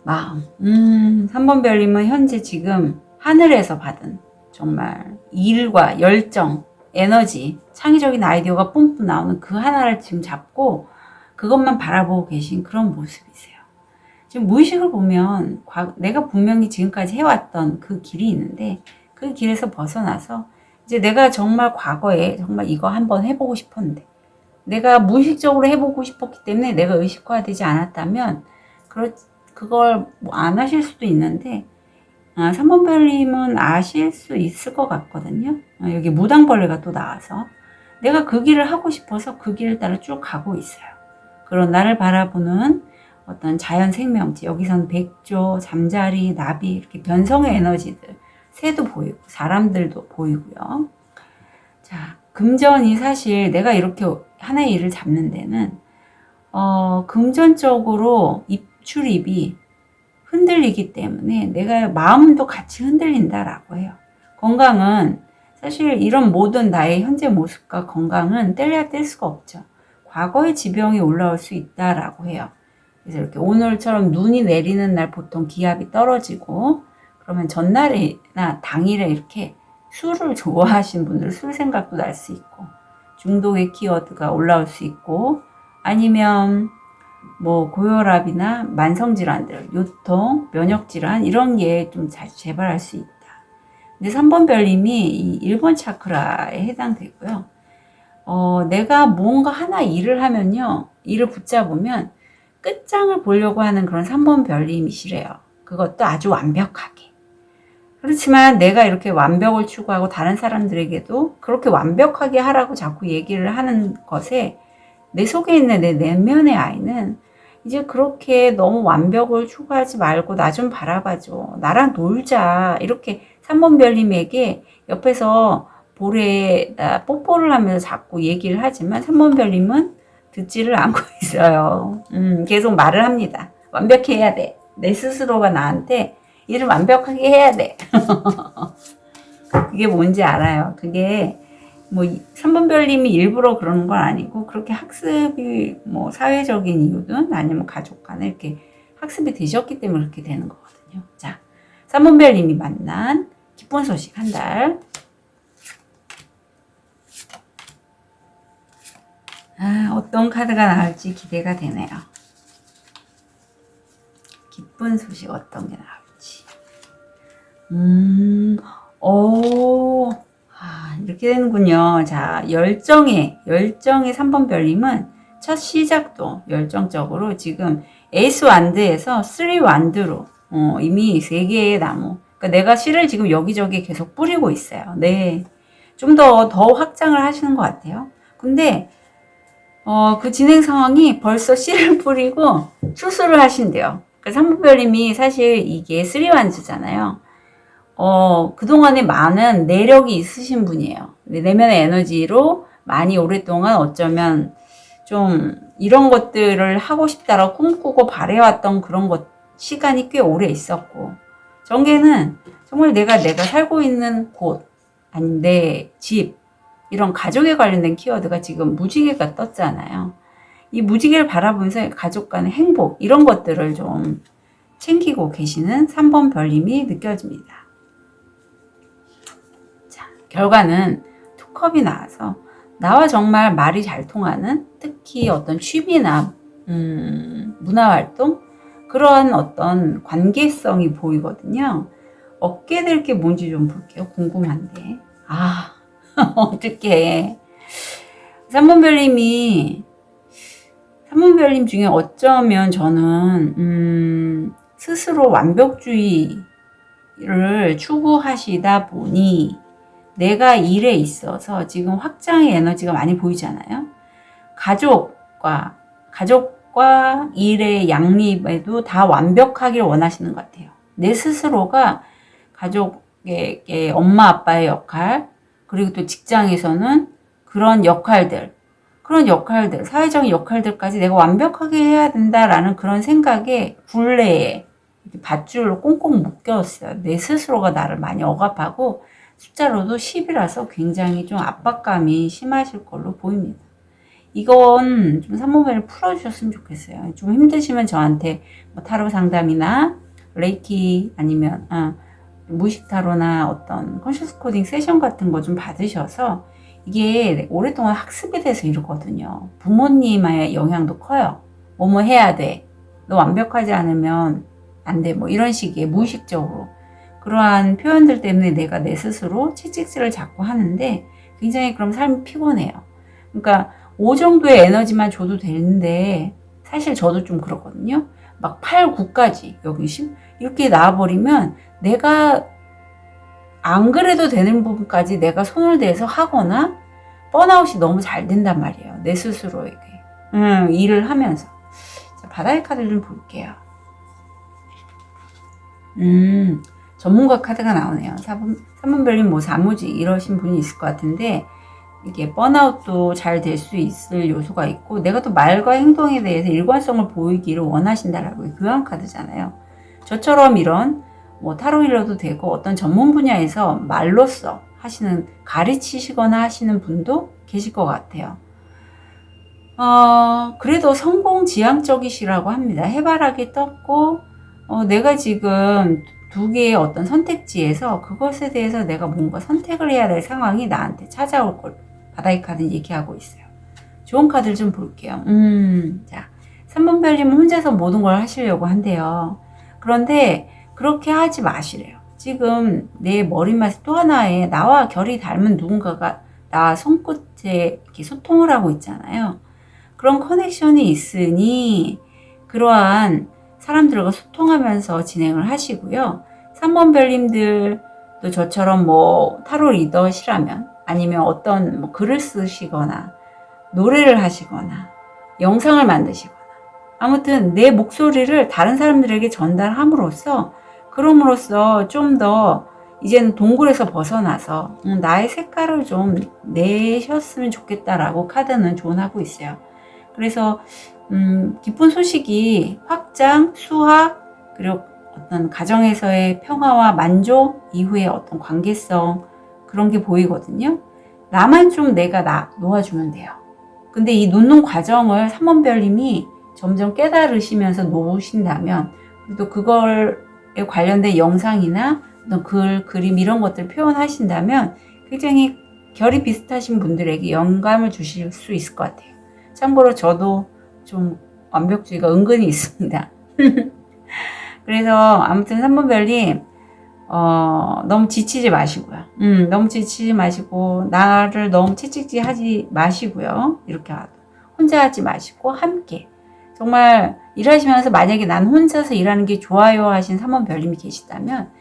마음. 3번 별님은 현재 지금 하늘에서 받은 정말 일과 열정, 에너지, 창의적인 아이디어가 뿜뿜 나오는 그 하나를 지금 잡고 그것만 바라보고 계신 그런 모습이세요. 지금 무의식을 보면 내가 분명히 지금까지 해왔던 그 길이 있는데 그 길에서 벗어나서 이제 내가 정말 과거에 정말 이거 한번 해보고 싶었는데 내가 무의식적으로 해보고 싶었기 때문에 내가 의식화되지 않았다면 그걸 뭐 안 하실 수도 있는데 3번 별님은 아실 수 있을 것 같거든요. 여기 무당벌레가 또 나와서 내가 그 길을 하고 싶어서 그 길을 따라 쭉 가고 있어요. 그런 나를 바라보는 어떤 자연 생명체, 여기서는 백조, 잠자리, 나비 이렇게 변성의 에너지들, 새도 보이고 사람들도 보이고요. 자, 금전이 사실 내가 이렇게 하나의 일을 잡는 데는 금전적으로 출입이 흔들리기 때문에 내가 마음도 같이 흔들린다라고 해요. 건강은 사실 이런 모든 나의 현재 모습과 건강은 뗄래야 뗄 수가 없죠. 과거의 지병이 올라올 수 있다라고 해요. 그래서 이렇게 오늘처럼 눈이 내리는 날 보통 기압이 떨어지고 그러면 전날이나 당일에 이렇게 술을 좋아하시는 분들 술 생각도 날 수 있고 중독의 키워드가 올라올 수 있고 아니면 뭐 고혈압이나 만성질환들, 요통, 면역질환 이런 게 좀 재발할 수 있다. 근데 3번 별님이 이 1번 차크라에 해당되고요. 내가 뭔가 하나 일을 하면요. 일을 붙잡으면 끝장을 보려고 하는 그런 3번 별님이시래요. 그것도 아주 완벽하게. 그렇지만 내가 이렇게 완벽을 추구하고 다른 사람들에게도 그렇게 완벽하게 하라고 자꾸 얘기를 하는 것에 내 속에 있는 내 내면의 아이는 이제 그렇게 너무 완벽을 추구하지 말고 나 좀 바라봐줘. 나랑 놀자. 이렇게 3번 별님에게 옆에서 볼에다 뽀뽀를 하면서 자꾸 얘기를 하지만 3번 별님은 듣지를 않고 있어요. 계속 말을 합니다. 완벽해야 돼. 내 스스로가 나한테 일을 완벽하게 해야 돼. 그게 뭔지 알아요. 그게 뭐 3번 별님이 일부러 그러는 건 아니고 그렇게 학습이 뭐 사회적인 이유든 아니면 가족 간에 이렇게 학습이 되셨기 때문에 그렇게 되는 거거든요. 자, 3번 별님이 만난 기쁜 소식 한 달. 어떤 카드가 나올지 기대가 되네요. 기쁜 소식 어떤 게 나올지. 이렇게 되는군요. 자, 열정의 3번 별님은 첫 시작도 열정적으로 지금 에이스 완드에서 3 완드로 이미 3개의 나무. 그러니까 내가 씨를 지금 여기저기 계속 뿌리고 있어요. 네. 좀 더 확장을 하시는 것 같아요. 근데 그 진행 상황이 벌써 씨를 뿌리고 추수를 하신대요. 그래서 3번 별님이 사실 이게 3 완즈잖아요. 그동안에 많은 내력이 있으신 분이에요. 내면의 에너지로 많이 오랫동안 어쩌면 좀 이런 것들을 하고 싶다라고 꿈꾸고 바래왔던 그런 시간이 꽤 오래 있었고, 정계는 정말 내가 살고 있는 곳, 아니 내 집, 이런 가족에 관련된 키워드가 지금 무지개가 떴잖아요. 이 무지개를 바라보면서 가족 간의 행복, 이런 것들을 좀 챙기고 계시는 3번 별님이 느껴집니다. 결과는 투컵이 나와서 나와 정말 말이 잘 통하는 특히 어떤 취미나 문화활동 그런 어떤 관계성이 보이거든요. 얻게 될 게 뭔지 좀 볼게요. 궁금한데. 어떡해. 3번 별님 중에 어쩌면 저는 스스로 완벽주의를 추구하시다 보니 내가 일에 있어서 지금 확장의 에너지가 많이 보이잖아요. 가족과 일의 양립에도 다 완벽하길 원하시는 것 같아요. 내 스스로가 가족의 엄마 아빠의 역할, 그리고 또 직장에서는 그런 역할들, 사회적인 역할들까지 내가 완벽하게 해야 된다라는 그런 생각에 굴레에 밧줄로 꽁꽁 묶였어요. 내 스스로가 나를 많이 억압하고 숫자로도 10이라서 굉장히 좀 압박감이 심하실 걸로 보입니다. 이건 좀 3번 별을 풀어주셨으면 좋겠어요. 좀 힘드시면 저한테 뭐 타로 상담이나 레이키 아니면 무의식 타로나 어떤 컨셔스 코딩 세션 같은 거 좀 받으셔서 이게 오랫동안 학습이 돼서 이러거든요. 부모님의 영향도 커요. 뭐뭐 해야 돼. 너 완벽하지 않으면 안 돼. 뭐 이런 식의 무의식적으로. 그러한 표현들 때문에 내가 내 스스로 채찍질을 자꾸 하는데 굉장히 그럼 삶이 피곤해요. 그러니까 5 정도의 에너지만 줘도 되는데 사실 저도 좀 그렇거든요. 막 8, 9까지 여기 10 이렇게 나와버리면 내가 안 그래도 되는 부분까지 내가 손을 대서 하거나 번아웃이 너무 잘 된단 말이에요. 내 스스로에게. 일을 하면서. 자, 바다의 카드를 좀 볼게요. 전문가 카드가 나오네요. 3번 별님 뭐 사무직 이러신 분이 있을 것 같은데 이게 번아웃도 잘 될 수 있을 요소가 있고 내가 또 말과 행동에 대해서 일관성을 보이기를 원하신다라고 그런 카드잖아요. 저처럼 이런 뭐 타로 힐러도 되고 어떤 전문 분야에서 말로써 하시는 가르치시거나 하시는 분도 계실 것 같아요. 그래도 성공 지향적이시라고 합니다. 해바라기 떴고 내가 지금 2개의 어떤 선택지에서 그것에 대해서 내가 뭔가 선택을 해야 될 상황이 나한테 찾아올 걸 바다의 카드는 얘기하고 있어요. 좋은 카드를 좀 볼게요. 자, 3번 별님은 혼자서 모든 걸 하시려고 한대요. 그런데 그렇게 하지 마시래요. 지금 내 머릿맛에 또 하나의 나와 결이 닮은 누군가가 나 손끝에 이렇게 소통을 하고 있잖아요. 그런 커넥션이 있으니 그러한 사람들과 소통하면서 진행을 하시고요. 3번 별님들도 저처럼 뭐 타로 리더시라면 아니면 어떤 뭐 글을 쓰시거나 노래를 하시거나 영상을 만드시거나 아무튼 내 목소리를 다른 사람들에게 전달함으로써 그럼으로써 좀 더 이제는 동굴에서 벗어나서 나의 색깔을 좀 내셨으면 좋겠다라고 카드는 조언하고 있어요. 그래서 기쁜 소식이 확장, 수학, 그리고 어떤 가정에서의 평화와 만족 이후에 어떤 관계성 그런 게 보이거든요. 나만 좀 내가 놓아주면 돼요. 근데 이 놓는 과정을 3번 별님이 점점 깨달으시면서 놓으신다면 또 그걸에 관련된 영상이나 어떤 글, 그림 이런 것들을 표현하신다면 굉장히 결이 비슷하신 분들에게 영감을 주실 수 있을 것 같아요. 참고로 저도 좀 완벽주의가 은근히 있습니다. 그래서 아무튼 3번 별님 너무 지치지 마시고요. 너무 지치지 마시고 나를 너무 채찍질 하지 마시고요. 이렇게 혼자 하지 마시고 함께 정말 일하시면서 만약에 난 혼자서 일하는 게 좋아요 하신 3번 별님이 계시다면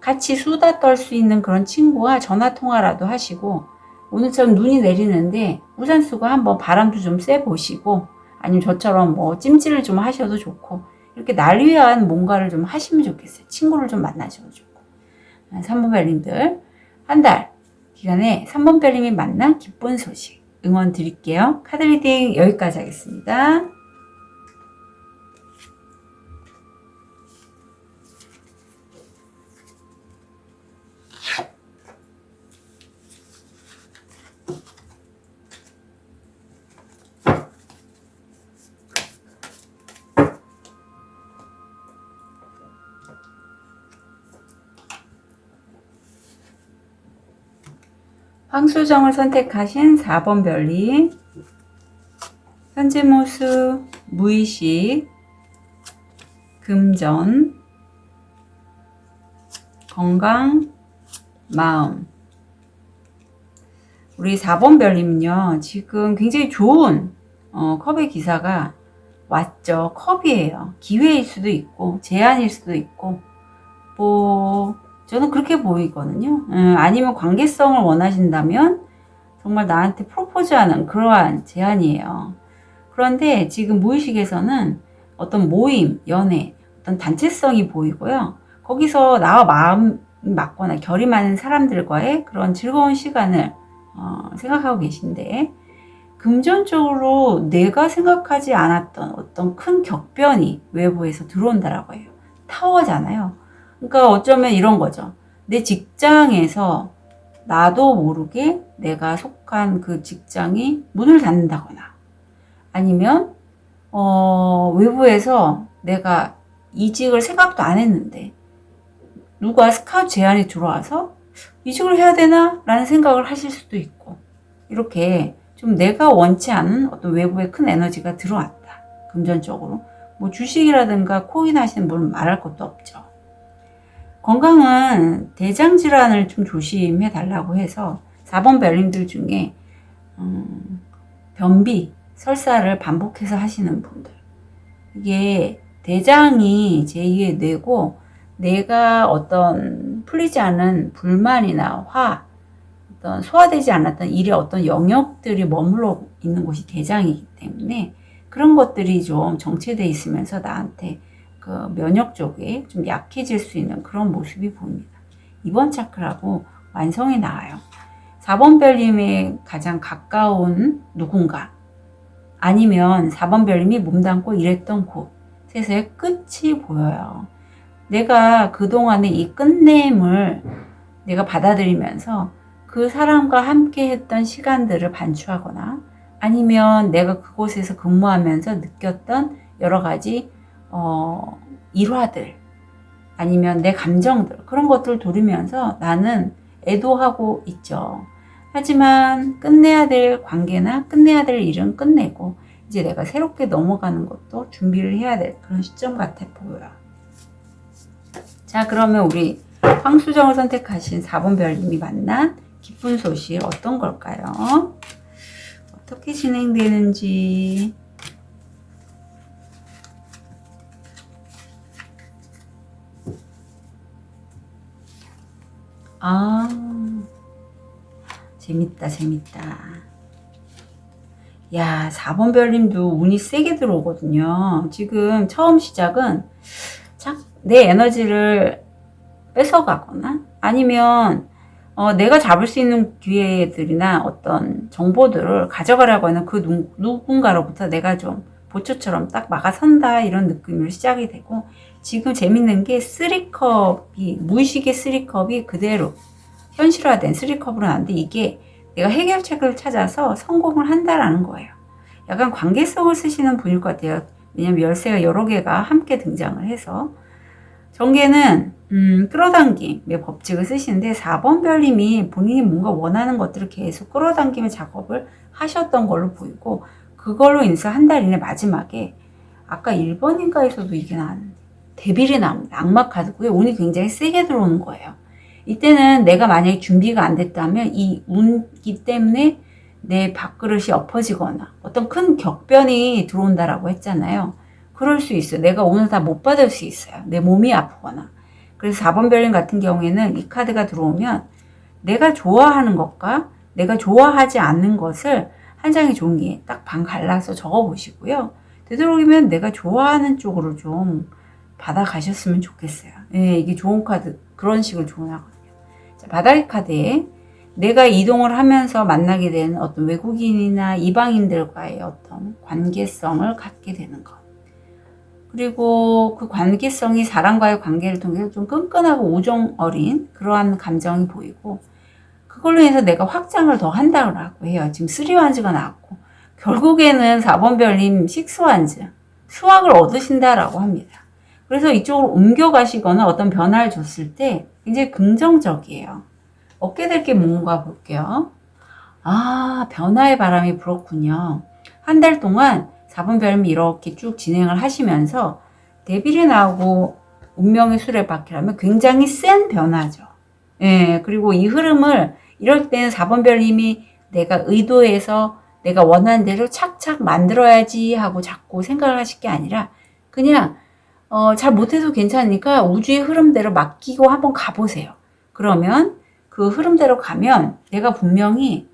같이 수다 떨 수 있는 그런 친구와 전화 통화라도 하시고 오늘처럼 눈이 내리는데 우산 쓰고 한번 바람도 좀 쐬 보시고 아니면 저처럼 뭐 찜질을 좀 하셔도 좋고 이렇게 날 위한 뭔가를 좀 하시면 좋겠어요. 친구를 좀 만나셔도 좋고. 3번 별님들 한 달 기간에 3번 별님이 만난 기쁜 소식 응원 드릴게요. 카드 리딩 여기까지 하겠습니다. 황수정을 선택하신 4번 별님 현재 모습, 무의식, 금전, 건강, 마음 우리 4번 별님은요 지금 굉장히 좋은 컵의 기사가 왔죠. 컵이에요. 기회일 수도 있고 제안일 수도 있고 뭐 저는 그렇게 보이거든요. 아니면 관계성을 원하신다면 정말 나한테 프로포즈하는 그러한 제안이에요. 그런데 지금 무의식에서는 어떤 모임, 연애, 어떤 단체성이 보이고요. 거기서 나와 마음이 맞거나 결이 맞는 사람들과의 그런 즐거운 시간을 생각하고 계신데 금전적으로 내가 생각하지 않았던 어떤 큰 격변이 외부에서 들어온다라고 해요. 타워잖아요. 그러니까 어쩌면 이런 거죠. 내 직장에서 나도 모르게 내가 속한 그 직장이 문을 닫는다거나 아니면 외부에서 내가 이직을 생각도 안 했는데 누가 스카우트 제안이 들어와서 이직을 해야 되나? 라는 생각을 하실 수도 있고 이렇게 좀 내가 원치 않은 어떤 외부의 큰 에너지가 들어왔다. 금전적으로. 뭐 주식이라든가 코인 하시는 분은 말할 것도 없죠. 건강은 대장 질환을 좀 조심해 달라고 해서 4번 별님들 중에 변비, 설사를 반복해서 하시는 분들, 이게 대장이 제2의 뇌고 내가 어떤 풀리지 않은 불만이나 화, 어떤 소화되지 않았던 일의 어떤 영역들이 머물러 있는 곳이 대장이기 때문에 그런 것들이 좀 정체되어 있으면서 나한테 그 면역 쪽에 좀 약해질 수 있는 그런 모습이 보입니다. 이번 차크라고 완성이 나와요. 4번 별님의 가장 가까운 누군가, 아니면 4번 별님이 몸담고 일했던 곳에서의 끝이 보여요. 내가 그동안의 이 끝냄을 내가 받아들이면서 그 사람과 함께 했던 시간들을 반추하거나, 아니면 내가 그곳에서 근무하면서 느꼈던 여러 가지 일화들, 아니면 내 감정들, 그런 것들을 돌리면서 나는 애도하고 있죠. 하지만 끝내야 될 관계나 끝내야 될 일은 끝내고 이제 내가 새롭게 넘어가는 것도 준비를 해야 될 그런 시점 같아 보여요. 자, 그러면 우리 황수정을 선택하신 4번 별님이 만난 기쁜 소식 어떤 걸까요? 어떻게 진행되는지. 아, 재밌다, 재밌다. 야, 4번 별님도 운이 세게 들어오거든요. 지금 처음 시작은 내 에너지를 뺏어가거나, 아니면 내가 잡을 수 있는 기회들이나 어떤 정보들을 가져가려고 하는 그 누군가로부터 내가 좀 보초처럼 딱 막아선다, 이런 느낌으로 시작이 되고, 지금 재밌는 게 3컵이, 무의식의 3컵이 그대로 현실화된 3컵으로 나왔는데, 이게 내가 해결책을 찾아서 성공을 한다라는 거예요. 약간 관계성을 쓰시는 분일 것 같아요. 왜냐면 열쇠가 여러 개가 함께 등장을 해서. 전개는 끌어당김의 법칙을 쓰시는데, 4번 별님이 본인이 뭔가 원하는 것들을 계속 끌어당김의 작업을 하셨던 걸로 보이고, 그걸로 인해서 한 달 이내 마지막에 아까 1번인가에서도 이게 나왔는데 데빌이 나옵니다. 악마 카드고요. 운이 굉장히 세게 들어오는 거예요. 이때는 내가 만약에 준비가 안 됐다면 이 운기 때문에 내 밥그릇이 엎어지거나 어떤 큰 격변이 들어온다라고 했잖아요. 그럴 수 있어요. 내가 오늘 다 못 받을 수 있어요. 내 몸이 아프거나. 그래서 4번 별님 같은 경우에는 이 카드가 들어오면 내가 좋아하는 것과 내가 좋아하지 않는 것을 한 장의 종이에 딱 반 갈라서 적어 보시고요. 되도록이면 내가 좋아하는 쪽으로 좀 받아가셨으면 좋겠어요. 예, 이게 좋은 카드, 그런 식으로 좋아하거든요. 자, 바다리 카드에 내가 이동을 하면서 만나게 되는 어떤 외국인이나 이방인들과의 어떤 관계성을 갖게 되는 것. 그리고 그 관계성이 사람과의 관계를 통해서 좀 끈끈하고 우정 어린 그러한 감정이 보이고, 그걸로 인해서 내가 확장을 더 한다고 해요. 지금 3완즈가 나왔고, 결국에는 4번 별님 6완즈, 수확을 얻으신다라고 합니다. 그래서 이쪽으로 옮겨가시거나 어떤 변화를 줬을 때 굉장히 긍정적이에요. 얻게 될 게 뭔가 볼게요. 아, 변화의 바람이 불었군요. 한 달 동안 4번 별님이 이렇게 쭉 진행을 하시면서 데빌이 나오고 운명의 수레바퀴라면 굉장히 센 변화죠. 예, 그리고 이 흐름을 이럴 때는 4번 별님이 내가 의도해서 내가 원하는 대로 착착 만들어야지 하고 자꾸 생각을 하실 게 아니라 그냥 잘 못해도 괜찮으니까 우주의 흐름대로 맡기고 한번 가보세요. 그러면 그 흐름대로 가면 내가 분명히,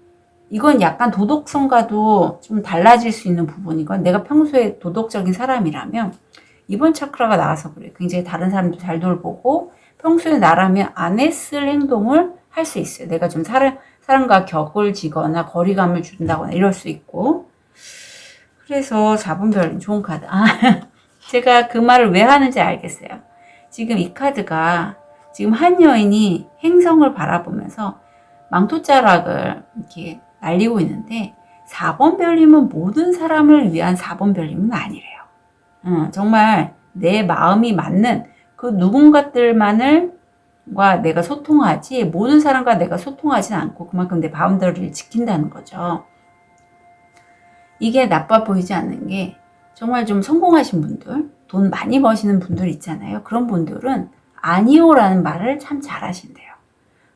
이건 약간 도덕성과도 좀 달라질 수 있는 부분이건, 내가 평소에 도덕적인 사람이라면 이번 차크라가 나와서 그래. 굉장히 다른 사람도 잘 돌보고 평소에 나라면 안 했을 행동을 할 수 있어요. 내가 좀 사람과 격을 지거나 거리감을 준다거나 이럴 수 있고. 그래서 4번 별 좋은 카드. 아, 제가 그 말을 왜 하는지 알겠어요. 지금 이 카드가, 지금 한 여인이 행성을 바라보면서 망토자락을 이렇게 날리고 있는데, 4번 별님은 모든 사람을 위한 4번 별님은 아니래요. 정말 내 마음이 맞는 그 누군가들만을 과 내가 소통하지, 모든 사람과 내가 소통하진 않고 그만큼 내 바운더리를 지킨다는 거죠. 이게 나빠 보이지 않는 게, 정말 좀 성공하신 분들, 돈 많이 버시는 분들 있잖아요. 그런 분들은 아니요라는 말을 참 잘하신대요.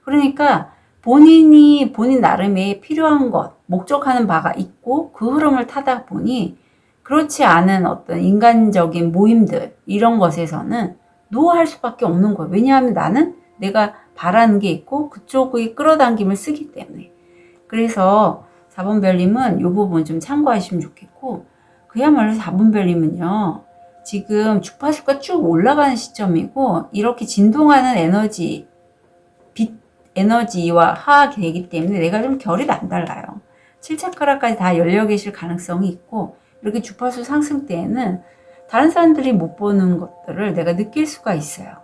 그러니까 본인 나름의 필요한 것, 목적하는 바가 있고 그 흐름을 타다 보니 그렇지 않은 어떤 인간적인 모임들 이런 것에서는 노할 수밖에 없는 거예요. 왜냐하면 나는 내가 바라는 게 있고 그쪽의 끌어당김을 쓰기 때문에. 그래서 4번 별님은 이 부분 좀 참고하시면 좋겠고, 그야말로 4번 별님은요 지금 주파수가 쭉 올라가는 시점이고 이렇게 진동하는 에너지, 빛 에너지와 화학이 되기 때문에 내가 좀 결이 남달라요. 7차크라까지 다 열려 계실 가능성이 있고, 이렇게 주파수 상승 때에는 다른 사람들이 못 보는 것들을 내가 느낄 수가 있어요.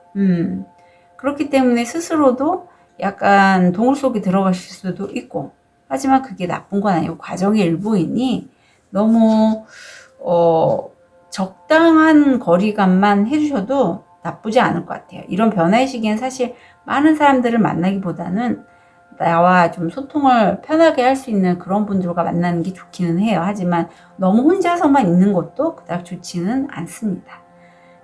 그렇기 때문에 스스로도 약간 동굴 속에 들어가실 수도 있고, 하지만 그게 나쁜 건 아니고 과정의 일부이니 너무 적당한 거리감만 해주셔도 나쁘지 않을 것 같아요. 이런 변화의 시기엔 사실 많은 사람들을 만나기보다는 나와 좀 소통을 편하게 할 수 있는 그런 분들과 만나는 게 좋기는 해요. 하지만 너무 혼자서만 있는 것도 그닥 좋지는 않습니다.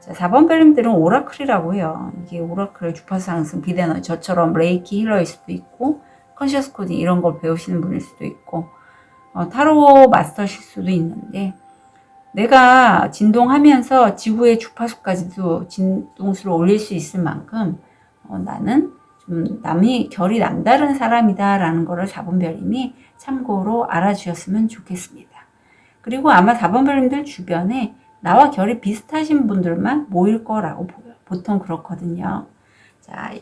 자, 4번 별님들은 오라클이라고 해요. 이게 오라클 주파수 상승, 비대너, 저처럼 레이키 힐러일 수도 있고 컨셔스 코딩 이런 걸 배우시는 분일 수도 있고 타로 마스터실 수도 있는데, 내가 진동하면서 지구의 주파수까지도 진동수를 올릴 수 있을 만큼 나는 좀 남이 결이 남다른 사람이다 라는 거를 4번 별님이 참고로 알아주셨으면 좋겠습니다. 그리고 아마 4번 별님들 주변에 나와 결이 비슷하신 분들만 모일 거라고 보여요. 보통 그렇거든요. 자,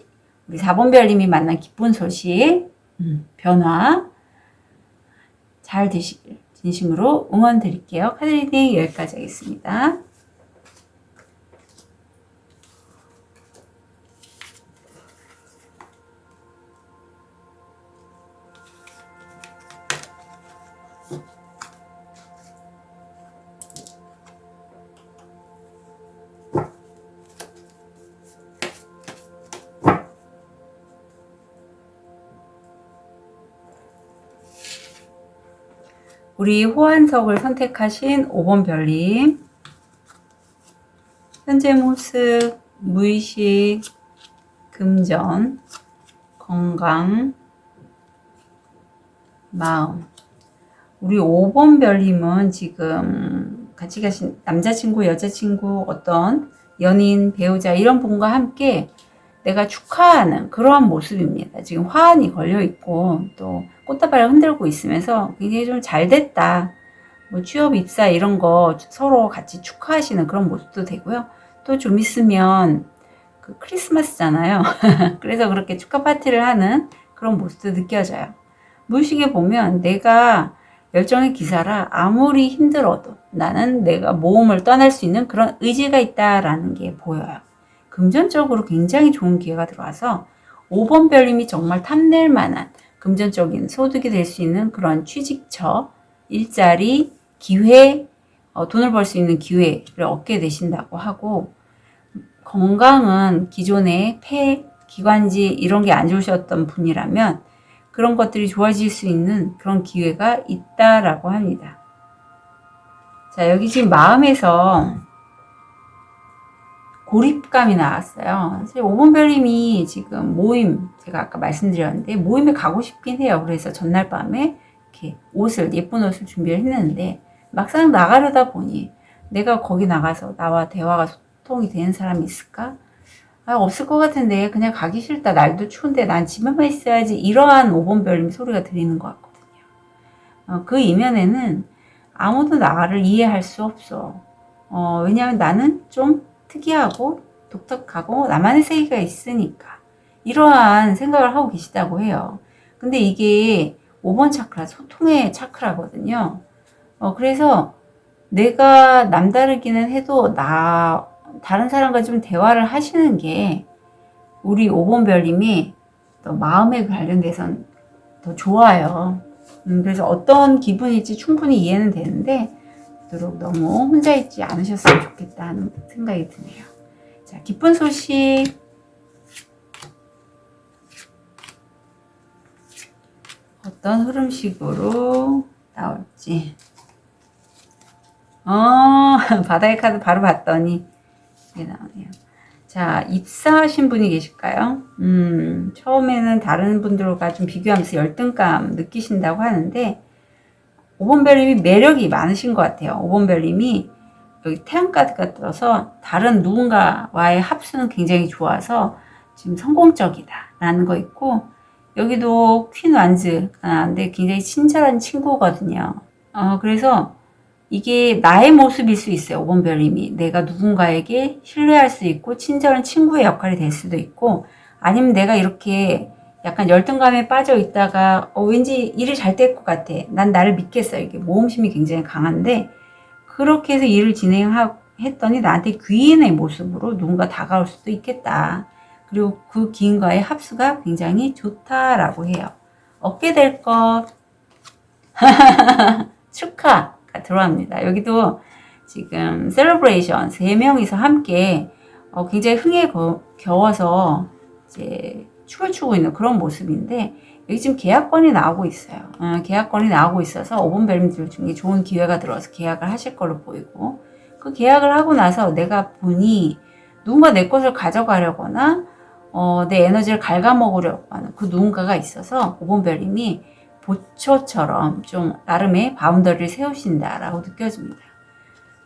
우리 4번 별님이 만난 기쁜 소식, 변화 잘 되시길 진심으로 응원 드릴게요. 카드 리딩 여기까지 하겠습니다. 우리 호환석을 선택하신 5번 별님, 현재 모습, 무의식, 금전, 건강, 마음. 우리 5번 별님은 지금 같이 가신 남자친구, 여자친구, 어떤 연인, 배우자 이런 분과 함께 내가 축하하는 그러한 모습입니다. 지금 화환이 걸려있고 또 꽃다발을 흔들고 있으면서 굉장히 좀 잘됐다, 뭐 취업, 입사 이런 거 서로 같이 축하하시는 그런 모습도 되고요. 또 좀 있으면 그 크리스마스잖아요. 그래서 그렇게 축하 파티를 하는 그런 모습도 느껴져요. 무의식에 보면 내가 열정의 기사라 아무리 힘들어도 나는 내가 모험을 떠날 수 있는 그런 의지가 있다라는 게 보여요. 금전적으로 굉장히 좋은 기회가 들어와서 5번 별님이 정말 탐낼 만한 금전적인 소득이 될 수 있는 그런 취직처, 일자리, 기회, 돈을 벌 수 있는 기회를 얻게 되신다고 하고, 건강은 기존에 폐, 기관지 이런 게 안 좋으셨던 분이라면 그런 것들이 좋아질 수 있는 그런 기회가 있다라고 합니다. 자, 여기 지금 마음에서 고립감이 나왔어요. 사실 5번 별님이 지금 모임, 제가 아까 말씀드렸는데 모임에 가고 싶긴 해요. 그래서 전날 밤에 이렇게 예쁜 옷을 준비를 했는데 막상 나가려다 보니 내가 거기 나가서 나와 대화가 소통이 되는 사람이 있을까? 없을 것 같은데 그냥 가기 싫다. 날도 추운데 난 집에만 있어야지. 이러한 5번 별님 소리가 들리는 것 같거든요. 그 이면에는 아무도 나를 이해할 수 없어. 왜냐하면 나는 좀 특이하고 독특하고 나만의 세계가 있으니까 이러한 생각을 하고 계시다고 해요. 근데 이게 5번 차크라, 소통의 차크라거든요. 그래서 내가 남다르기는 해도 다른 사람과 좀 대화를 하시는 게 우리 5번 별님이 또 마음에 관련돼선 더 좋아요. 그래서 어떤 기분일지 충분히 이해는 되는데 너무 혼자 있지 않으셨으면 좋겠다 하는 생각이 드네요. 자, 기쁜 소식. 어떤 흐름식으로 나올지. 바다의 카드 바로 봤더니 이게 나오네요. 자, 입사하신 분이 계실까요? 처음에는 다른 분들과 좀 비교하면서 열등감 느끼신다고 하는데, 5번 별님이 매력이 많으신 것 같아요. 5번 별님이 여기 태양카드가 떠서 다른 누군가와의 합수는 굉장히 좋아서 지금 성공적이다 라는 거 있고, 여기도 퀸 완즈가 나왔는데 굉장히 친절한 친구거든요. 그래서 이게 나의 모습일 수 있어요. 5번 별님이 내가 누군가에게 신뢰할 수 있고 친절한 친구의 역할이 될 수도 있고, 아니면 내가 이렇게 약간 열등감에 빠져 있다가 왠지 일이 잘 될 것 같아, 난 나를 믿겠어, 이게 모험심이 굉장히 강한데 그렇게 해서 일을 진행했더니 나한테 귀인의 모습으로 누군가 다가올 수도 있겠다. 그리고 그 귀인과의 합수가 굉장히 좋다라고 해요. 얻게 될 것 축하가 들어갑니다. 여기도 지금 셀러브레이션 3명이서 함께 굉장히 흥에 겨워서 이제 춤을 추고 있는 그런 모습인데, 여기 지금 계약권이 나오고 있어요. 계약권이 나오고 있어서 5번 별님들 중에 좋은 기회가 들어서 계약을 하실 걸로 보이고, 그 계약을 하고 나서 내가 보니 누군가 내 것을 가져가려거나 내 에너지를 갉아먹으려고 하는 그 누군가가 있어서 5번 별님이 보초처럼 좀 나름의 바운더리를 세우신다라고 느껴집니다.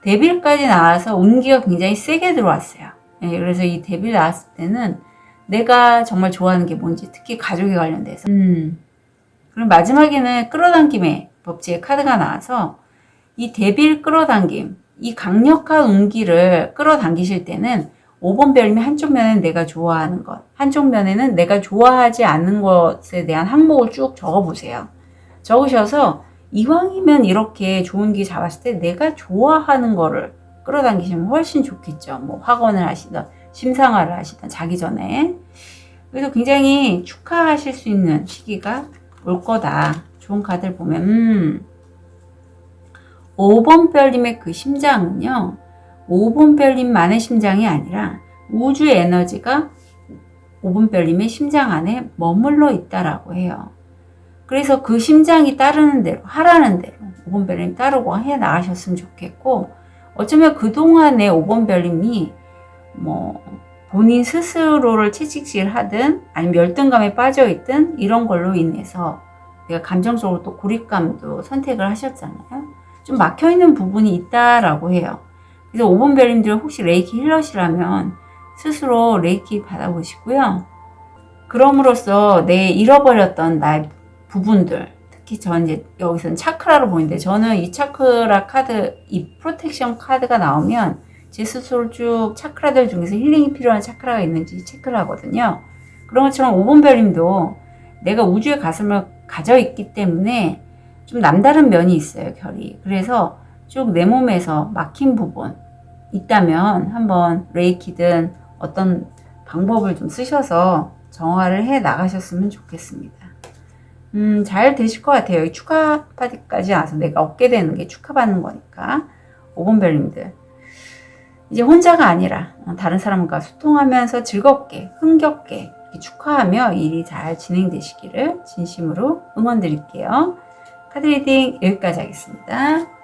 데빌까지 나와서 운기가 굉장히 세게 들어왔어요. 그래서 이 데빌 나왔을 때는 내가 정말 좋아하는 게 뭔지, 특히 가족에 관련돼서. 그리고 마지막에는 끌어당김의 법칙의 카드가 나와서 이 데빌 끌어당김, 이 강력한 운기를 끌어당기실 때는 5번 별님이 한쪽 면에는 내가 좋아하는 것, 한쪽 면에는 내가 좋아하지 않는 것에 대한 항목을 쭉 적어보세요. 적으셔서 이왕이면 이렇게 좋은 기 잡았을 때 내가 좋아하는 거를 끌어당기시면 훨씬 좋겠죠. 뭐 학원을 하시던 심상화를 하시던 자기 전에. 그래서 굉장히 축하하실 수 있는 시기가 올 거다. 좋은 카드를 보면 5번 별님의 그 심장은요, 5번 별님만의 심장이 아니라 우주의 에너지가 5번 별님의 심장 안에 머물러 있다라고 해요. 그래서 그 심장이 따르는 대로, 하라는 대로 5번 별님 따르고 해 나가셨으면 좋겠고, 어쩌면 그동안에 5번 별님이 뭐 본인 스스로를 채찍질 하든 아니면 열등감에 빠져 있든 이런 걸로 인해서 내가 감정적으로 또 고립감도 선택을 하셨잖아요. 좀 막혀있는 부분이 있다라고 해요. 그래서 5번 별님들 혹시 레이키 힐러시라면 스스로 레이키 받아보시고요. 그럼으로써 내 잃어버렸던 나의 부분들, 특히 전 이제 여기서는 차크라로 보이는데, 저는 이 차크라 카드, 이 프로텍션 카드가 나오면 제 스스로 쭉 차크라들 중에서 힐링이 필요한 차크라가 있는지 체크를 하거든요. 그런 것처럼 5번 별님도 내가 우주의 가슴을 가져 있기 때문에 좀 남다른 면이 있어요, 결이. 그래서 쭉 내 몸에서 막힌 부분 있다면 한번 레이키든 어떤 방법을 좀 쓰셔서 정화를 해 나가셨으면 좋겠습니다. 잘 되실 것 같아요. 이 축하 파티까지 와서 내가 얻게 되는 게 축하받는 거니까. 5번 별님들 이제 혼자가 아니라 다른 사람과 소통하면서 즐겁게, 흥겹게 축하하며 일이 잘 진행되시기를 진심으로 응원드릴게요. 카드 리딩 여기까지 하겠습니다.